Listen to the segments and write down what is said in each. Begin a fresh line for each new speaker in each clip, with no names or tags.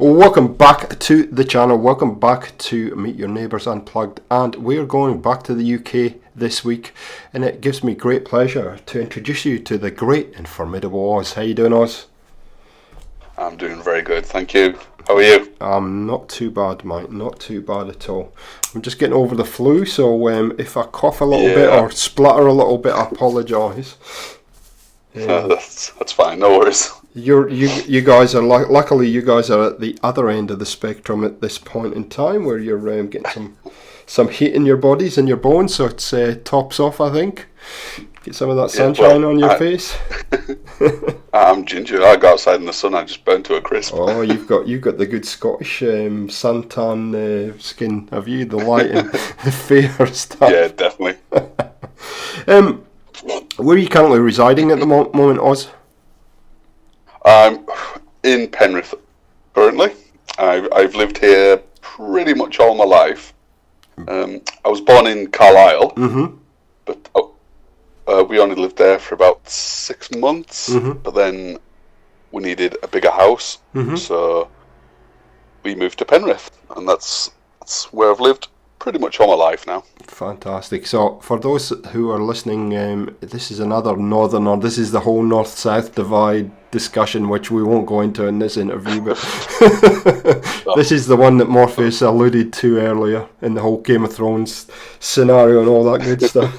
Welcome back to the channel, welcome back to Meet Your Neighbours Unplugged, and we're going back to the UK this week, and it gives me great pleasure to introduce you to the Great and Formidable Oz. How you doing, Oz?
I'm doing very good, thank you. How are you?
I'm not too bad, mate, not too bad at all. I'm just getting over the flu, so if I cough a little bit or splutter a little bit, I apologise.
That's fine, no worries.
You guys are luckily you guys are at the other end of the spectrum at this point in time, where you're getting some heat in your bodies and your bones, so it's tops off. I think get some of that sunshine on your face.
I'm ginger. I go outside in the sun, I just burn to a crisp.
Oh, you've got the good Scottish suntan skin, have you? The light and the fair stuff.
Yeah, definitely.
Where are you currently residing at the moment, Oz?
I'm in Penrith currently. I've lived here pretty much all my life. I was born in Carlisle, but we only lived there for about 6 months. But then we needed a bigger house, so we moved to Penrith, and that's where I've lived pretty much all my life now.
Fantastic. So for those who are listening, this is another this is the whole north-south divide discussion, which we won't go into in this interview, but this is the one that Morpheus alluded to earlier in the whole Game of Thrones scenario and all that good stuff.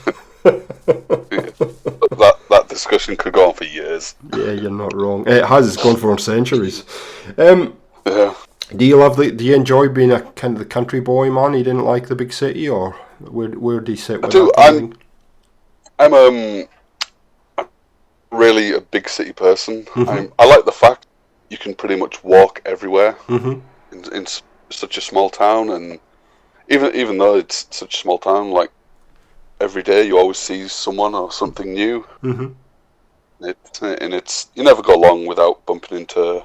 That discussion could go on for years.
Yeah, you're not wrong. It has. It's gone for centuries.
Yeah.
Do you enjoy being a kind of the country boy, man? You didn't like the big city, or where do you sit with that?
I'm really a big city person. I like the fact you can pretty much walk everywhere in such a small town, and even though it's such a small town, like every day you always see someone or something new. It's you never go long without bumping into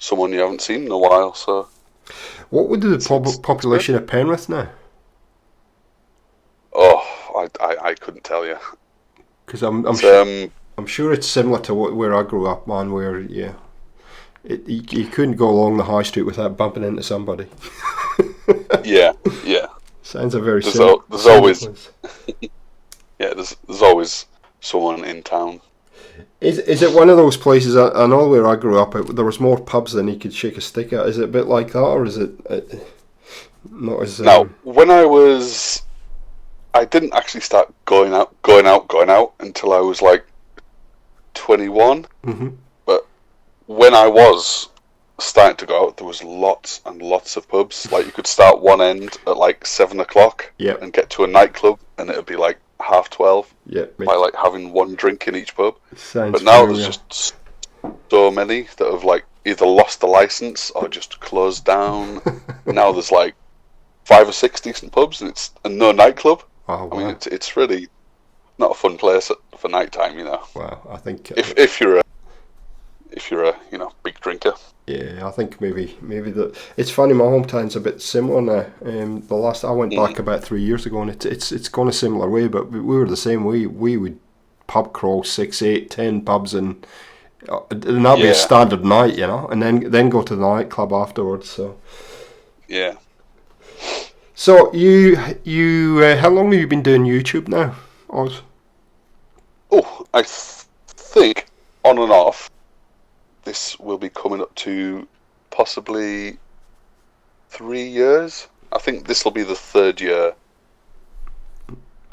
someone you haven't seen in a while. So,
what would the population of Penrith now?
Oh, I couldn't tell you.
Because I'm sure it's similar to where I grew up, man. Where you couldn't go along the high street without bumping into somebody.
Yeah.
Sounds a very
there's always there's always someone in town.
Is it one of those places? I know where I grew up, there was more pubs than you could shake a stick at. Is it a bit like that, or is it not as?
Now, when I didn't actually start going out until I was like 21. But when I was starting to go out, there was lots and lots of pubs. Like you could start one end at like 7 o'clock, and get to a nightclub, and it would be like 12:30. By like having one drink in each pub. But now there's just so many that have like either lost the license or just closed down. Now there's like 5 or 6 decent pubs, and no nightclub.
Oh, wow.
I mean, it's really not a fun place for night time, you know.
Wow, I think
if you're a big drinker.
Yeah, I think maybe it's funny. My hometown's a bit similar now. The last I went back about 3 years ago, and it's gone a similar way. But we were the same. We would pub crawl 6, 8, 10 pubs, and that'd be a standard night, you know. And then go to the nightclub afterwards. So
yeah.
So you how long have you been doing YouTube now, Oz?
Oh, I think on and off. This will be coming up to possibly 3 years. I think this will be the 3rd year.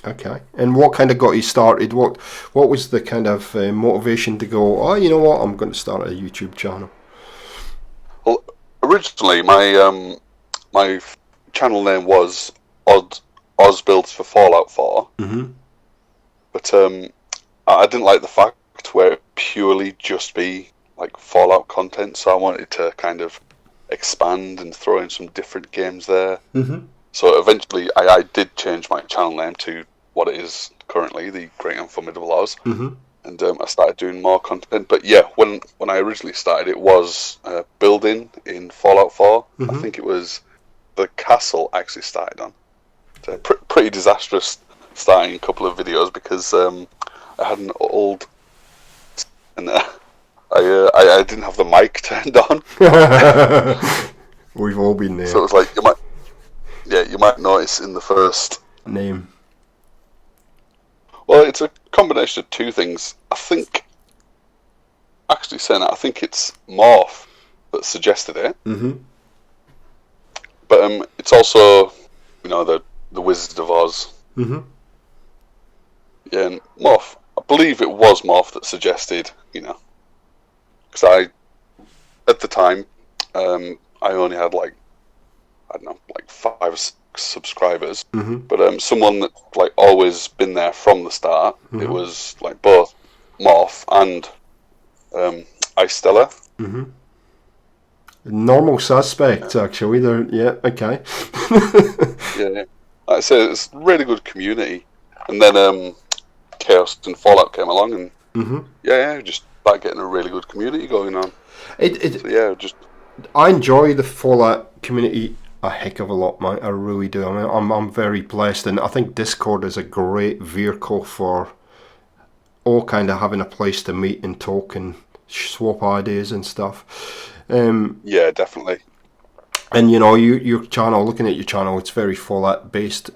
Okay. And what kind of got you started? What was the kind of motivation to go, oh, you know what, I'm going to start a YouTube channel?
Well, originally my channel name was Oz Builds for Fallout 4. But I didn't like the fact where it purely just be like Fallout content, so I wanted to kind of expand and throw in some different games there. So eventually I did change my channel name to what it is currently, the Great and Formidable Oz, and I started doing more content. But yeah, when I originally started, it was building in Fallout 4. I think it was the castle I actually started on. So pretty disastrous starting a couple of videos because I had an old and I didn't have the mic turned on.
We've all been there.
So it's like you might notice in the first
name.
Well, it's a combination of two things. I think it's Morph that suggested it.
Mm-hmm.
But it's also, the Wizard of Oz.
Mm-hmm.
Yeah, and Morph. I believe it was Morph that suggested, because at the time, I only had 5 or 6 subscribers.
Mm-hmm.
But someone that always been there from the start.
Mm-hmm.
It was both Morph and Stella.
Mm-hmm. Normal suspects, actually. Okay.
Yeah, like I said, it's a really good community. And then Chaos and Fallout came along, and just started getting a really good community going on.
I enjoy the Fallout community a heck of a lot, mate. I really do. I mean, I'm very blessed, and I think Discord is a great vehicle for all kind of having a place to meet and talk and swap ideas and stuff.
Yeah, definitely.
And your channel, looking at your channel, it's very Fallout based.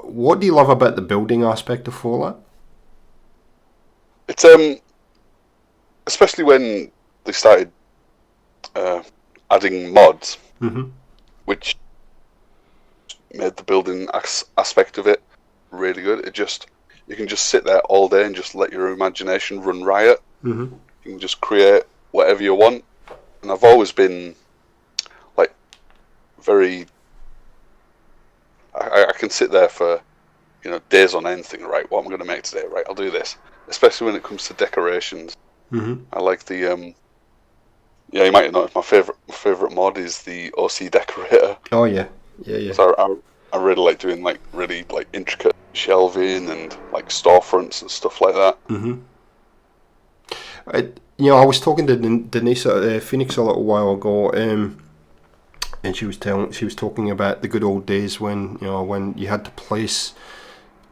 What do you love about the building aspect of Fallout?
It's especially when they started adding mods, which made the building aspect of it really good. You can just sit there all day and just let your imagination run riot. You can just create whatever you want. And I've always been very. I can sit there for days on end thinking, right, what am I going to make today? Right, I'll do this. Especially when it comes to decorations. I like the you might have noticed my favorite mod is the OC decorator.
Oh yeah.
So I really like doing really intricate shelving and storefronts and stuff like that.
I was talking to Denise at Phoenix a little while ago, and she was talking about the good old days when you had to place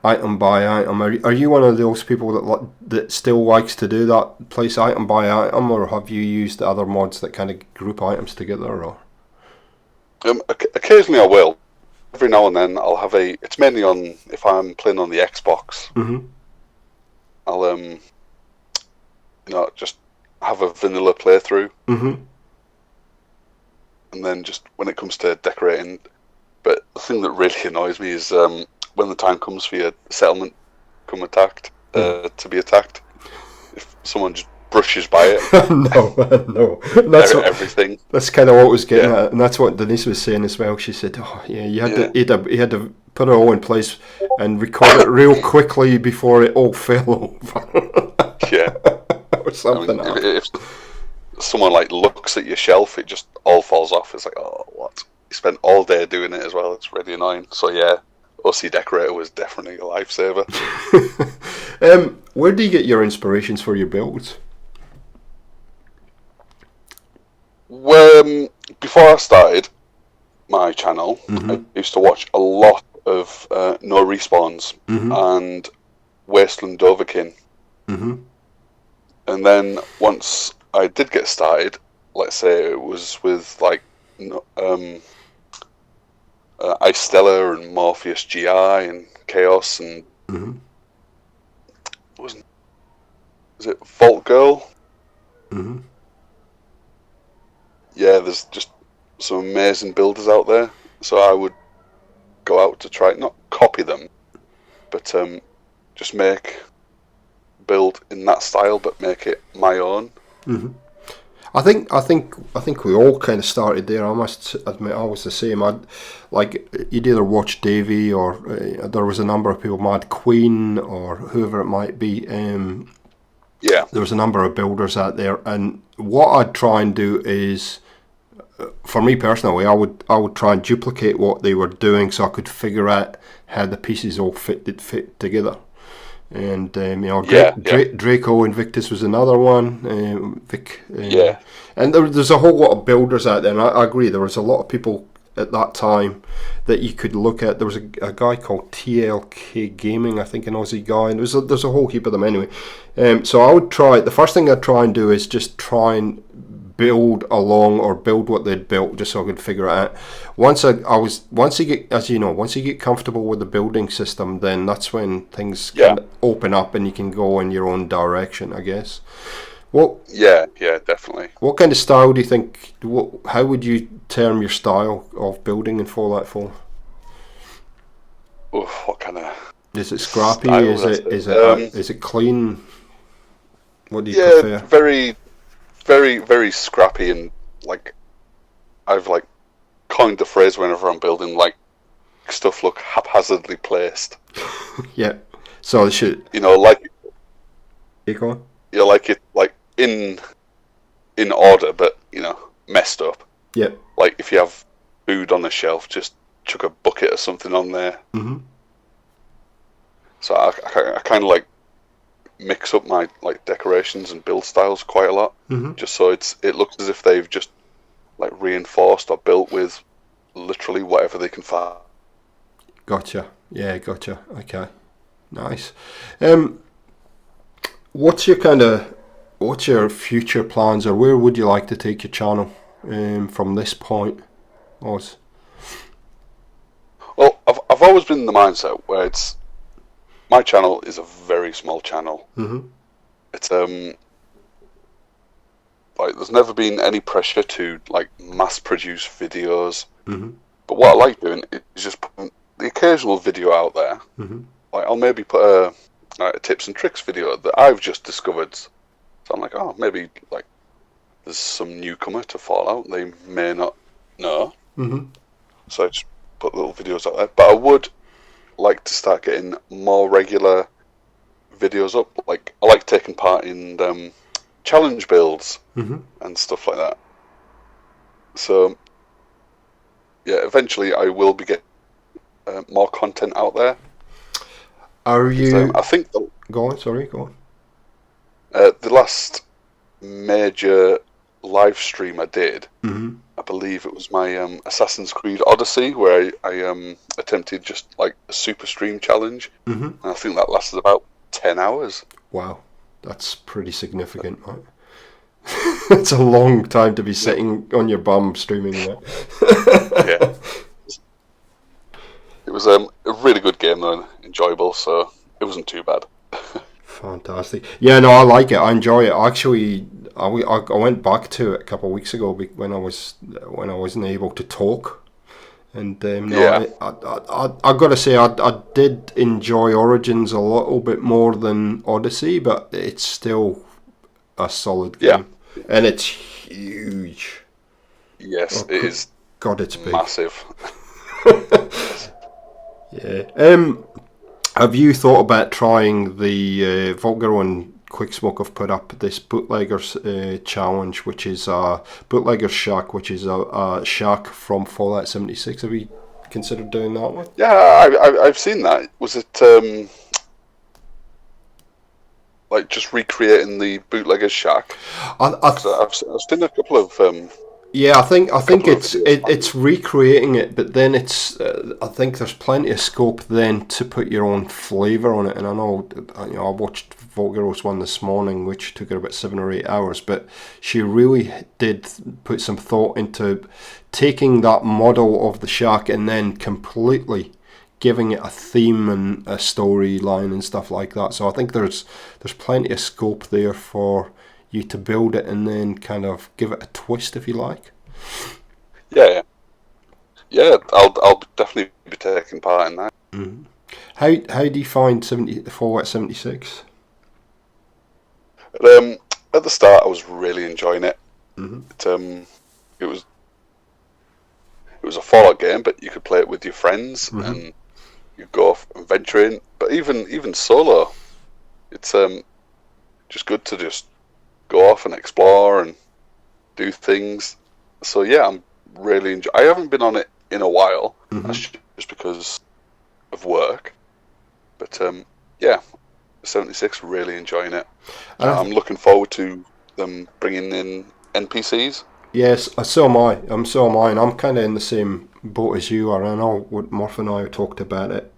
item by item. Are you one of those people that still likes to do that, place item by item, or have you used other mods that kind of group items together? Or
occasionally I will. Every now and then I'll have it's mainly on if I'm playing on the Xbox. I'll just have a vanilla playthrough. And then just when it comes to decorating, but the thing that really annoys me is when the time comes for your settlement to be attacked, if someone just brushes by it.
No. That's
everything.
That's kind of what I was getting at, and that's what Denise was saying as well. She said, "Oh, yeah, you had to put it all in place and record it real quickly before it all fell over."
Yeah,
or something.
If someone looks at your shelf, it just all falls off. It's like, oh, what? You spent all day doing it as well. It's really annoying. So yeah, OC decorator was definitely a lifesaver.
Where do you get your inspirations for your builds?
Well, before I started my channel, I used to watch a lot of No Respawns and Wasteland Doverkin. And then once I did get started, let's say it was with Ice Stella and Morpheus GI and Chaos and was it Vault Girl? Yeah, there's just some amazing builders out there. So I would go out to try not copy them, but just build in that style, but make it my own.
I think we all kind of started there. I must admit, I was the same. You'd either watch Davey, or there was a number of people, Mad Queen, or whoever it might be. There was a number of builders out there, and what I'd try and do is, for me personally, I would try and duplicate what they were doing, so I could figure out how the pieces all fit together. And Draco Invictus was another one. Vic. And there's a whole lot of builders out there, and I agree. There was a lot of people at that time that you could look at. There was a guy called TLK Gaming, I think, an Aussie guy, and there's a whole heap of them anyway. So I would try. The first thing I'd try and do is just try and build along or build what they'd built just so I could figure it out. Once you get, as you know, once you get comfortable with the building system, then that's when things can open up and you can go in your own direction, I guess.
Yeah, definitely.
What kind of style do you think? How would you term your style of building in Fallout 4?
What kind of?
Is it scrappy? Is it clean? What do you prefer?
Very, very, very scrappy, and like I've like coined the phrase whenever I'm building, like stuff look haphazardly placed.
Yeah. So it should.
Like.
You go on.
Yeah, like it, like in order, but messed up.
Yeah.
Like if you have food on the shelf, just chuck a bucket or something on there.
Mm-hmm.
So I kind of like mix up my like decorations and build styles quite a lot, just so it looks as if they've just like reinforced or built with literally whatever they can find.
Gotcha. Yeah, gotcha. Okay, nice. What's your future plans, or where would you like to take your channel from this point, Oz?
Well, I've always been in the mindset where my channel is a very small channel.
Mm-hmm.
It's like there's never been any pressure to like mass produce videos.
Mm-hmm.
But what I like doing is just putting the occasional video out there.
Mm-hmm.
Like I'll maybe put a tips and tricks video that I've just discovered. So I'm like, oh, maybe like there's some newcomer to Fallout they may not know.
Mm-hmm.
So I just put little videos out there. But I would like to start getting more regular videos up. Like I like taking part in challenge builds and stuff like that. So yeah, eventually I will be getting more content out there.
Are you?
I think
Go on. Sorry, go on.
The last major live stream I did, I believe it was my Assassin's Creed Odyssey, where I attempted just like a super stream challenge, and I think that lasted about 10 hours.
Wow, that's pretty significant, right? It's a long time to be sitting on your bum streaming that.
Yeah. It was a really good game though, and enjoyable, so it wasn't too bad.
Fantastic. Yeah, no, I like it. I enjoy it. Actually, I went back to it a couple of weeks ago when I wasn't able to talk, and I got to say I did enjoy Origins a little bit more than Odyssey, but it's still a solid game, and it's huge.
Yes, it is.
God, it's big.
Massive.
Yeah. Have you thought about trying the Volgaro and Quicksmoke have put up this Bootleggers challenge, which is Bootleggers Shack, which is a shack from Fallout 76? Have you considered doing that one?
Yeah, I've seen that. Was it like just recreating the Bootleggers Shack? I've seen a couple of.
Yeah, I think it's recreating it, but then it's I think there's plenty of scope then to put your own flavour on it. And I know I watched Volgaro's one this morning, which took her about 7 or 8 hours, but she really did put some thought into taking that model of the shack and then completely giving it a theme and a storyline and stuff like that. So I think there's plenty of scope there for you to build it and then kind of give it a twist, if you like.
Yeah. I'll definitely be taking part in that.
Mm-hmm. How do you find Fallout 76?
At the start, I was really enjoying it.
Mm-hmm.
It was a Fallout game, but you could play it with your friends and you go off and venture in. But even solo, it's just good to just go off and explore and do things. So yeah, I'm really enjoying. I haven't been on it in a while. That's just because of work. But yeah, 76, really enjoying it. I'm looking forward to them bringing in NPCs.
Yes, so am I. And I'm kind of in the same boat as you are. I know Murph and I talked about it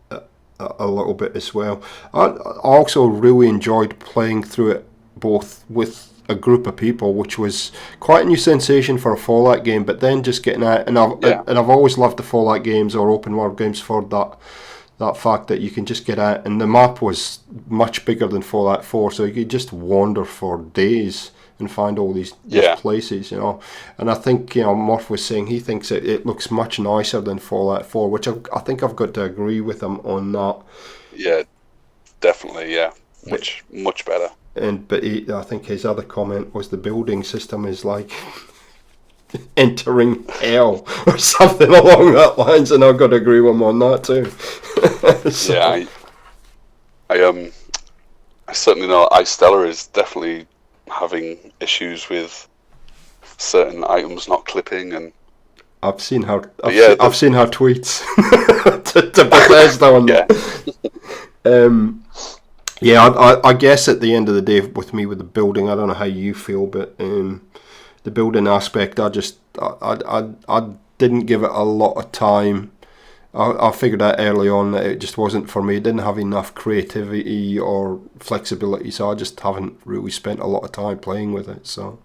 a little bit as well. I also really enjoyed playing through it both with a group of people, which was quite a new sensation for a Fallout game. But then just getting out, and I've always loved the Fallout games or open world games for that fact that you can just get out, and the map was much bigger than Fallout 4, so you could just wander for days and find all these places, And I think, Murph was saying he thinks it looks much nicer than Fallout 4, which I think I've got to agree with him on that.
Yeah, definitely, yeah. Much better.
But I think his other comment was the building system is like entering hell or something along that lines, and I've got to agree with him on that too. So.
Yeah, I certainly know iStella is definitely having issues with certain items not clipping, and
I've seen her tweets to Bethesda on that. I guess at the end of the day, with me with the building, I don't know how you feel, but the building aspect, I didn't give it a lot of time. I figured out early on that it just wasn't for me. It didn't have enough creativity or flexibility, so I just haven't really spent a lot of time playing with it. So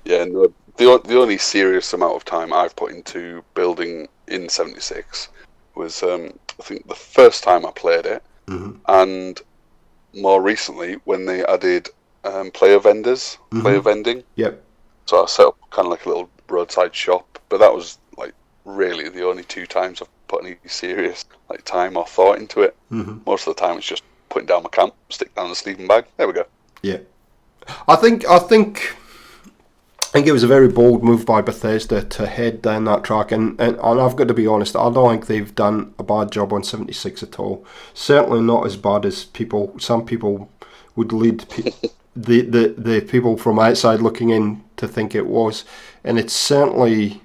yeah, no, the only serious amount of time I've put into building in 76 was I think the first time I played it, and more recently when they added player vending.
Yep.
So I set up kind of like a little roadside shop, but that was like really the only 2 times I've put any serious like time or thought into it. Most of the time it's just putting down my camp, stick down the sleeping bag. There we go.
Yeah, I think it was a very bold move by Bethesda to head down that track, and I've got to be honest, I don't think they've done a bad job on 76 at all. Certainly not as bad as some people would lead the people from outside looking in to think it was. And it's certainly,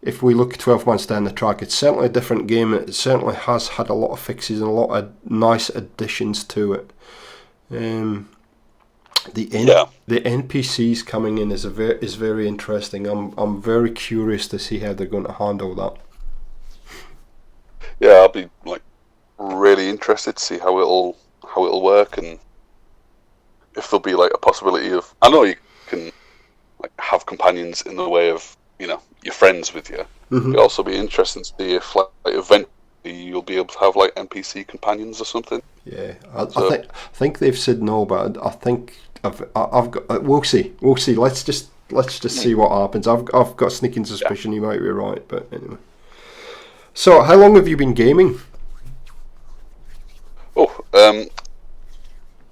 if we look 12 months down the track, it's certainly a different game. It certainly has had a lot of fixes and a lot of nice additions to it. The NPCs coming in is very interesting. I'm very curious to see how they're going to handle that.
Yeah, I'll be like really interested to see how it'll work, and if there'll be like a possibility of. I know you can like have companions in the way of your friends with you. It'll also be interesting to see if like eventually you'll be able to have like NPC companions or something.
Yeah, I think they've said no, but I think I've got. We'll see. Let's just see what happens. I've got a sneaking suspicion you might be right, but anyway. So, how long have you been gaming?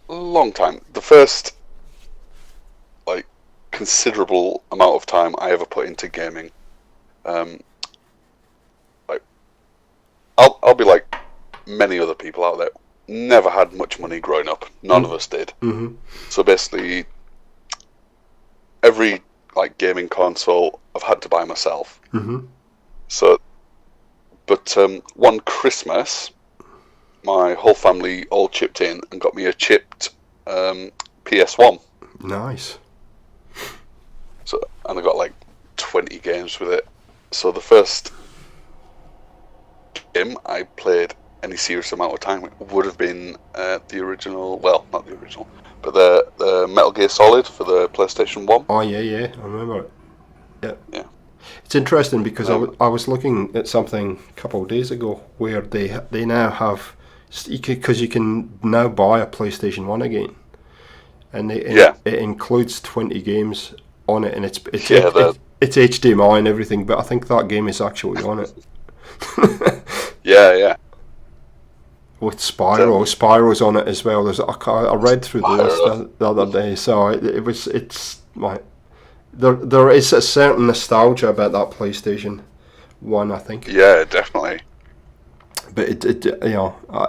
Long time. The first like considerable amount of time I ever put into gaming. Like I'll be like many other people out there. Never had much money growing up. None of us did. So basically, every like gaming console I've had to buy myself. So, but one Christmas, my whole family all chipped in and got me a chipped PS1.
Nice.
So, and I got like 20 games with it. So the first game I played any serious amount of time would have been the original, well, not the original, but the Metal Gear Solid for the PlayStation 1.
Oh yeah, I remember it. Yeah. It's interesting because I was looking at something a couple of days ago where they now have, because you can now buy a PlayStation 1 again, and it includes 20 games on it, and it's HDMI and everything, but I think that game is actually on it.
Yeah.
With Spyro's on it as well. I read through the list the other day, so there is a certain nostalgia about that PlayStation 1, I think.
Yeah, definitely.
But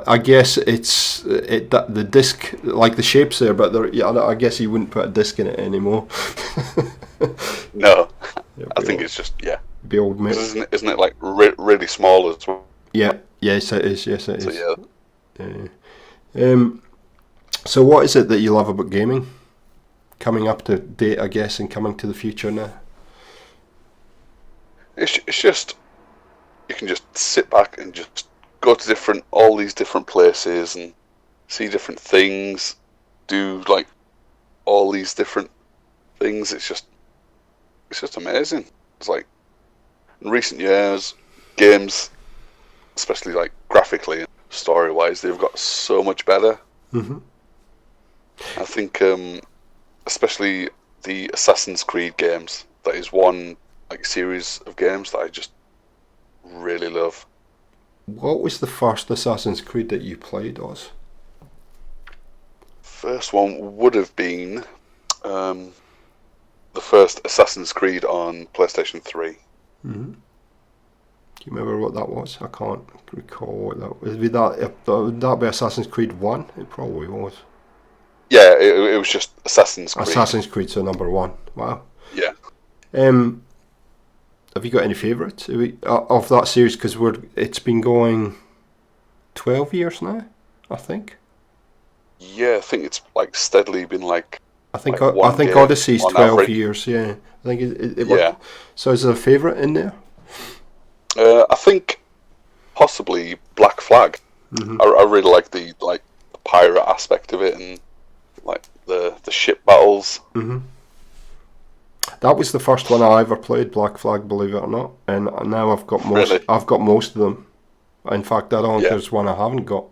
I guess the disc, like the shape's there, but I guess you wouldn't put a disc in it anymore.
No, I think it's just
be old mate.
Isn't it like really small as well?
Yeah, yes it is.
So, yeah.
So what is it that you love about gaming? Coming up to date, I guess, and coming to the future now.
It's just you can just sit back and just go to all these different places and see different things. Do like all these different things. It's just amazing. It's like in recent years, games, especially like graphically and story wise, they've got so much better.
Mm-hmm.
I think, especially the Assassin's Creed games. That is one like series of games that I just really love.
What was the first Assassin's Creed that you played, Oz?
First one would have been the first Assassin's Creed on PlayStation 3.
Mm-hmm. Do you remember what that was? I can't recall what that was. Would that be Assassin's Creed 1? It probably was.
Yeah, it was just Assassin's Creed.
Assassin's Creed, so number 1. Wow.
Yeah.
Have you got any favourites of that series? Because it's been going 12 years now, I think.
Yeah, I think it's like steadily been like.
I think
like one game
Odyssey's
on
12
average.
years. Yeah, I think it
Yeah.
So is there a favourite in there?
I think possibly Black Flag.
Mm-hmm.
I really like the pirate aspect of it and like the ship battles.
Mm-hmm. That was the first one I ever played, Black Flag, believe it or not, and now I've got most.
Really?
I've got most of them. In fact, I don't think
Yeah.
there's one I haven't got.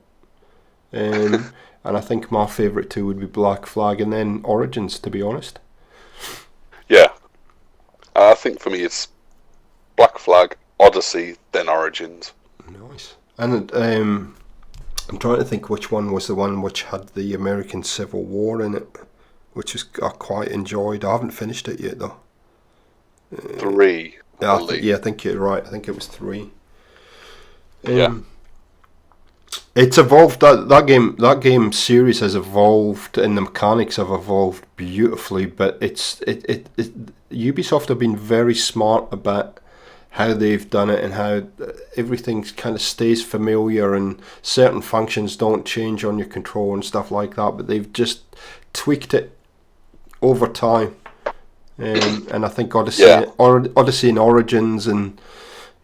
And I think my favourite two would be Black Flag and then Origins, to be honest.
Yeah. I think for me it's Black Flag, Odyssey, then Origins.
Nice. And I'm trying to think which one was the one which had the American Civil War in it, which I quite enjoyed. I haven't finished it yet though.
3.
I think you're right. I think it was 3.
Yeah.
It's evolved. That game series has evolved, and the mechanics have evolved beautifully. But Ubisoft have been very smart about how they've done it and how everything kind of stays familiar, and certain functions don't change on your control and stuff like that. But they've just tweaked it over time, and I think Odyssey and Origins and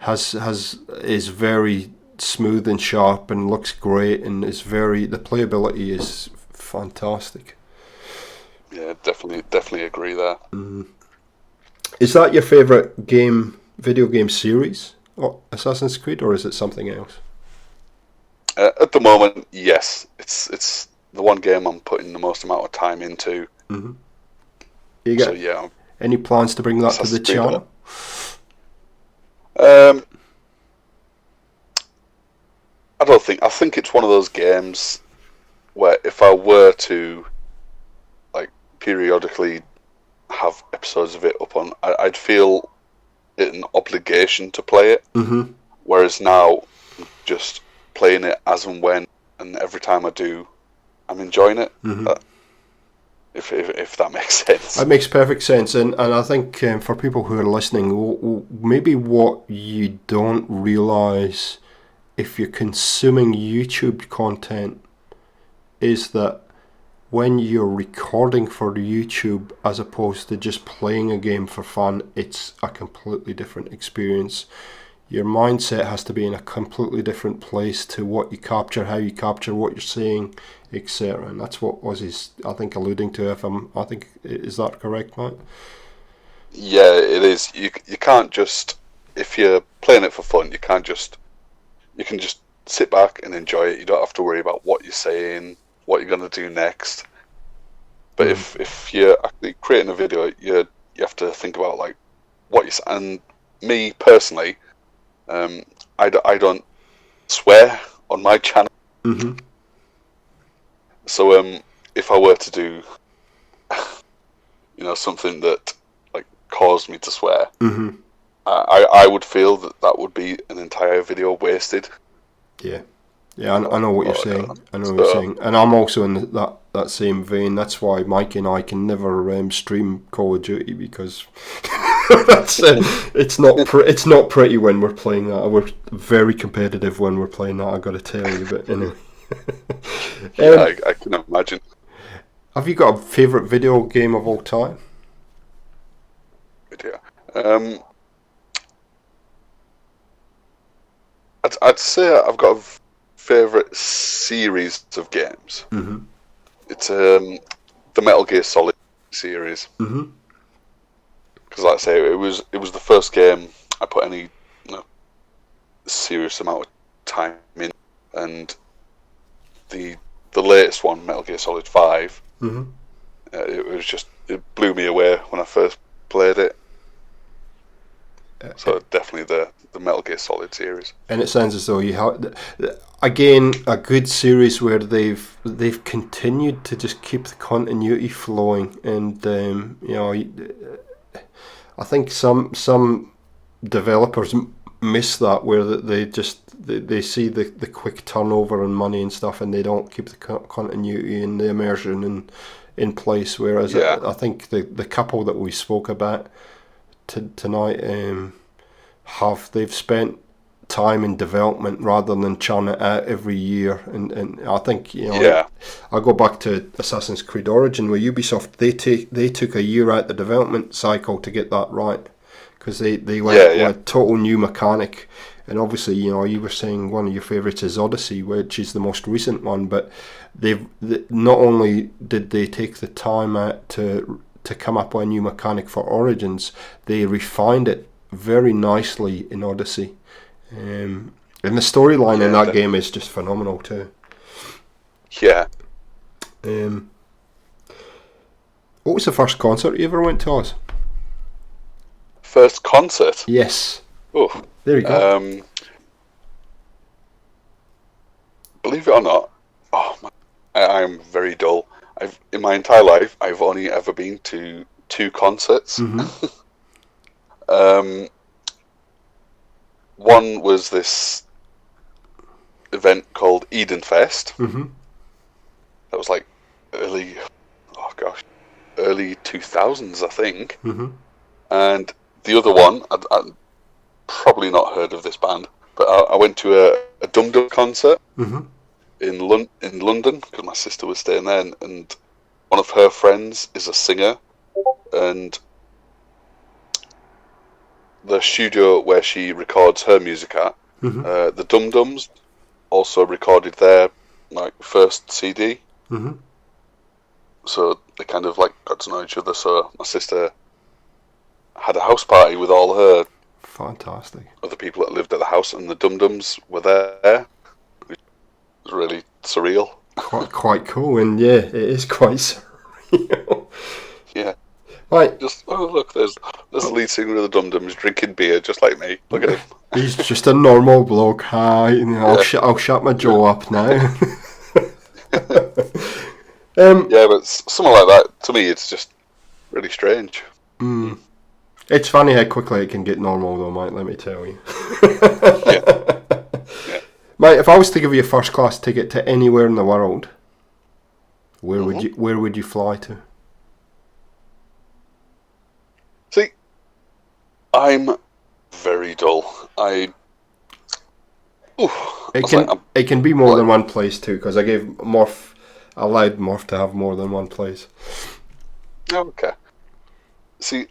is very smooth and sharp and looks great, and the playability is fantastic.
Yeah, definitely agree there.
Is that your favourite video game series, Assassin's Creed, or is it something else?
At the moment, yes, it's the one game I'm putting the most amount of time into.
Mm-hmm. You got any plans to bring that to the channel?
I think it's one of those games where if I were to like periodically have episodes of it up on, I'd feel it an obligation to play it.
Mm-hmm.
Whereas now, just playing it as and when, and every time I do, I'm enjoying it.
Mm-hmm.
If that makes sense.
That makes perfect sense, and I think for people who are listening, maybe what you don't realise if you're consuming YouTube content is that when you're recording for YouTube as opposed to just playing a game for fun, it's a completely different experience. Your mindset has to be in a completely different place to what you capture, how you capture what you're seeing, etc. And that's what Ozzy's, I think, alluding to. Is that correct, Mike?
Yeah, it is. You can't just, if you're playing it for fun, you can just sit back and enjoy it. You don't have to worry about what you're saying, what you're going to do next. But if you're actually creating a video, you have to think about like what you say. And me personally, I don't swear on my channel.
Mm-hmm.
So if I were to do something that like caused me to swear,
mm-hmm.
I would feel that would be an entire video wasted.
Yeah, I know what you're saying. I know what you're saying, and I'm also in that same vein. That's why Mike and I can never stream Call of Duty, because it's not pretty when we're playing that. We're very competitive when we're playing that, I got to tell you. But anyway,
I can imagine.
Have you got a favourite video game of all time?
Yeah. I'd say I've got a favourite series of games.
Mm-hmm.
It's the Metal Gear Solid series.
Mm-hmm.
Because, like I say, it was the first game I put any serious amount of time in, and the latest one, Metal Gear Solid 5,
Mm-hmm.
It blew me away when I first played it. So definitely the Metal Gear Solid series.
And it sounds as though you have, again, a good series where they've continued to just keep the continuity flowing, and I think some developers miss that, where they see the quick turnover and money and stuff, and they don't keep the continuity and the immersion in place. Whereas I think the couple that we spoke about tonight they've spent time in development rather than churn it out every year, and I think I go back to Assassin's Creed Origin, where Ubisoft they took a year out the development cycle to get that right, because they went with a total new mechanic. And obviously, you were saying one of your favourites is Odyssey, which is the most recent one, but not only did they take the time out to come up with a new mechanic for Origins, they refined it very nicely in Odyssey. And the storyline in that game is just phenomenal too.
Yeah.
What was the first concert you ever went to, Oz?
First concert?
Yes.
Oh,
there you go.
Believe it or not, I'm very dull. In my entire life, I've only ever been to 2 concerts.
Mm-hmm.
One was this event called Eden Fest.
Mm-hmm.
That was like early 2000s, I think.
Mm-hmm.
And the other one, I'd probably not heard of this band, but I went to a Dum Dum concert
Mm-hmm.
in London, because my sister was staying there, and one of her friends is a singer, and the studio where she records her music at,
Mm-hmm.
the Dum Dums also recorded their first CD.
Mm-hmm.
So they kind of got to know each other. So my sister had a house party with all her
fantastic
other people that lived at the house, and the Dum Dums were there. It was really surreal.
Quite cool, and it is quite surreal.
Yeah.
Right.
Just look, there's the lead singer of the Dum Dums drinking beer just like me. Look at him.
He's just a normal bloke. Hi, I'll shut my jaw up now.
But something like that, to me, it's just really strange.
It's funny how quickly it can get normal, though, mate. Let me tell you.
Yeah.
Mate, if I was to give you a first class ticket to anywhere in the world, where would you fly to?
See, I'm very dull. It
can be more than one place too, because I allowed Morph to have more than one place.
Okay. See,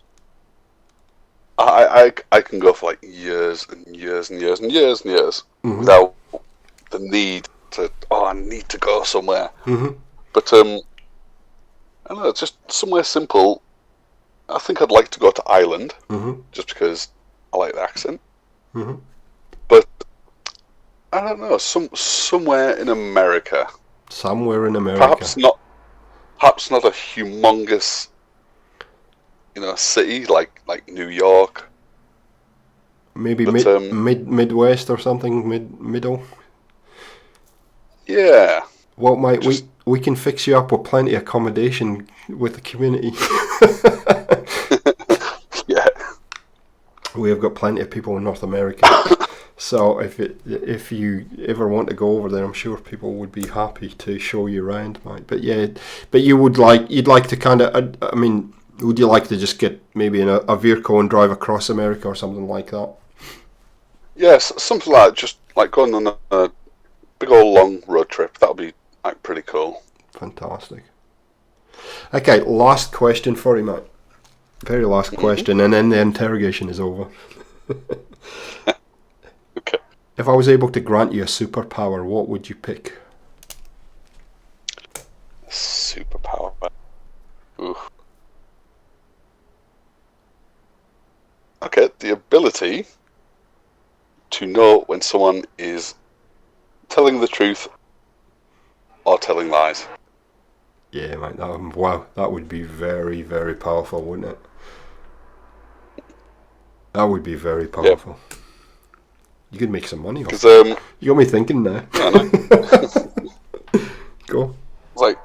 I can go for years and years and years and years and years without the need to. I need to go somewhere.
Mm-hmm.
But I don't know, just somewhere simple. I think I'd like to go to Ireland, just because I like the accent.
Mm-hmm.
But I don't know, somewhere in America.
Somewhere in America.
Perhaps not a humongous, city like New York.
Maybe Midwest or something, middle.
Yeah.
Well, mate, we can fix you up with plenty of accommodation with the community.
Yeah.
We have got plenty of people in North America. So if you ever want to go over there, I'm sure people would be happy to show you around, mate. But you'd like to kind of, would you like to just get maybe in a vehicle and drive across America or something like that?
Yes, something like that. Just going on a big old long road trip. That would be pretty cool.
Fantastic. Okay, last question for you, mate. Very last question, and then the interrogation is over.
Okay.
If I was able to grant you a superpower, what would you pick?
Superpower. Oof. Okay, the ability to know when someone is telling the truth or telling lies.
Yeah, mate. Wow, that would be very, very powerful, wouldn't it? That would be very powerful. Yep. You could make some money off it. You got me thinking now.
I know.
Go.
It's like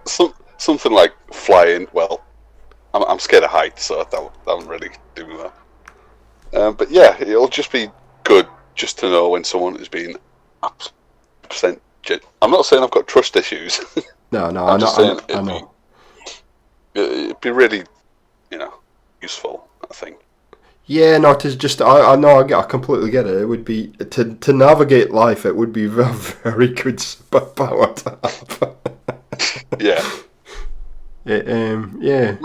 something like flying. Well, I'm scared of heights, so that won't really do that. But yeah, it'll just be good just to know when someone is being 100%. I'm not saying I've got trust issues.
No, I'm just saying I know.
It'd be really, useful, I think.
Yeah, no, it is just I know I completely get it. It would be to navigate life. It would be a very good superpower to have.
Yeah.
Yeah.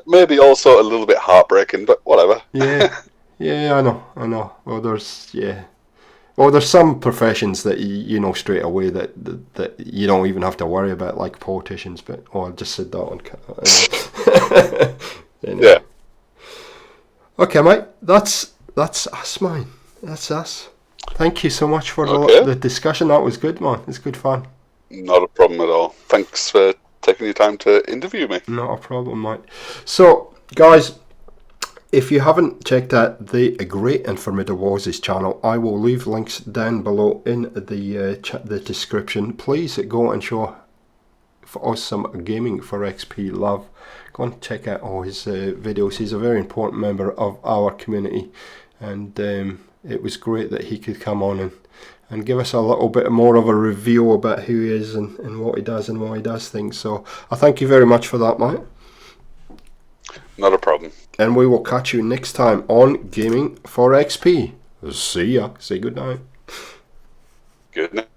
Maybe also a little bit heartbreaking, but whatever.
Yeah, I know. Well, there's some professions that you know straight away that you don't even have to worry about, like politicians. But I just said that one. Anyway.
Yeah.
Okay, mate. That's us, mate. That's us. Thank you so much for the discussion. That was good, man. It's good fun.
Not a problem at all. Thanks for taking your time to interview me.
Not a problem, mate. So, guys, if you haven't checked out the Great and Formidable Oz's channel, I will leave links down below in the description. Please go and show us some Gaming for XP love. Go and check out all his videos. He's a very important member of our community, and it was great that he could come on and give us a little bit more of a review about who he is and what he does and why he does things. So I thank you very much for that, mate.
Not a problem.
And we will catch you next time on Gaming for XP. See ya. Say good night.
Good night.